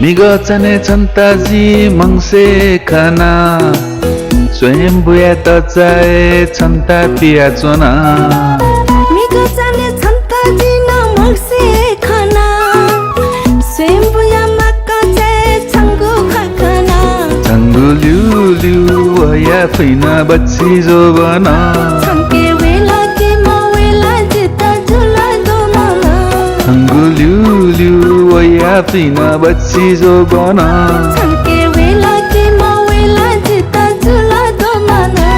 मिगचने छन्ताजी मंसे खाना स्वयं बुया त चाहे छन्ता पिया चोना मिगचने छन्ताजी न मंसे खाना स्वयं बुया मक्का चाहे छंगु खाना छंगु ल्युल्यु वया फैना बच्ची जो बना छंके वेला के मवेला जिता झुला दो मामा छंगु ल्युल्यु वया फैना बच्ची जो बना छंके वेला के मवेला जिता झुला दो मामा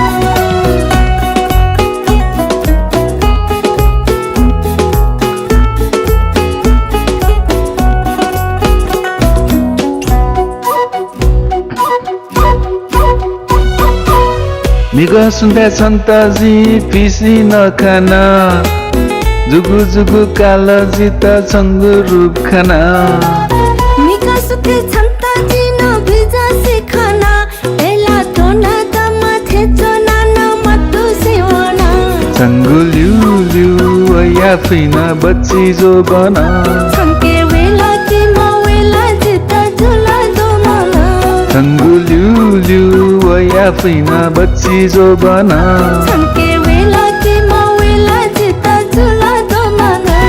मिग सुन्दा छन्ताजी पिसी नखाना जुगु जुगु काल जिता छङ्गु रूप खाना मिगा सुते छन्ताजी न भिजा से खाना एला तोना दमा थेचो नाना मत्तु सेवना छङ्गु ल्युल्यु वया फैना बच्ची जो बना छंके वेला के मवेला जिता झुला दो मामा छङ्गु ल्युल्यु वया फैना बच्ची जो बना छंके वेला के मवेला जिता झुला दो मामा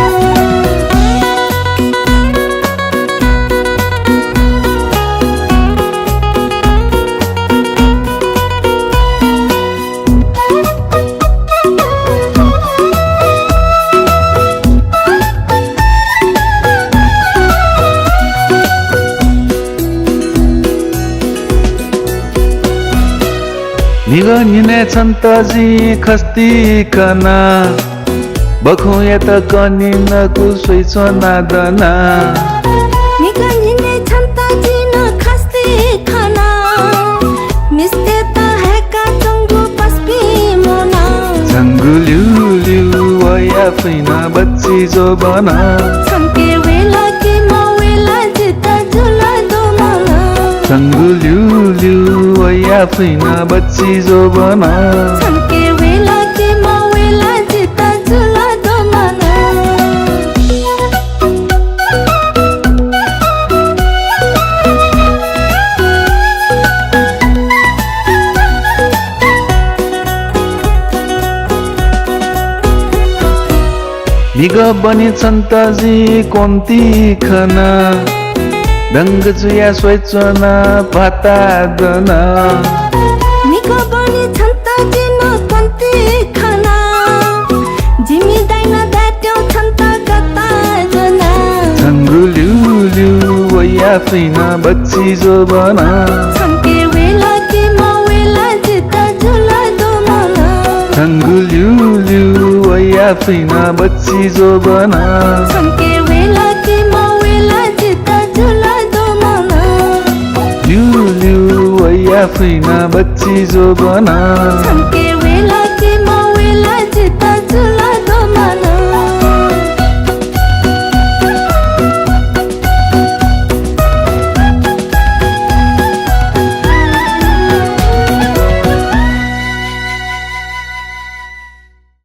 मिग निने छन्ताजी खस्ती खाना बखौ या त कनि नको सोइचो नादना मिगा निने छन्ताजी न खस्ते खाना मिस्ते त है का चंगु पस्पी मोना छङ्गु ल्युल्यु वया फैना बच्ची जो बना छंके वेला के मवेला जिता झुला दो मामा छङ्गु ल्युल्यु वया फैना बच्ची जो बना छंके वेला के मवेला जिता झुला दो मामा मिग बनी छन्ताजी कोन्ती खाना दङ्ग चुया सोइचोना पाता दना मिगा बनी छन्ताजी न कन्ती खाना जिमी दाइना दाट्यो छन्ता कता जना छङ्गु ल्युल्यु वया फैना बच्ची जो बना छंके वेला के मवेला जिता झुला दो मामा छङ्गु ल्युल्यु वया फैना बच्ची जो बना छंके वेला के मवेला जिता झुला दो मामा ल्युल्यु वया फैना बच्ची जो बना छंके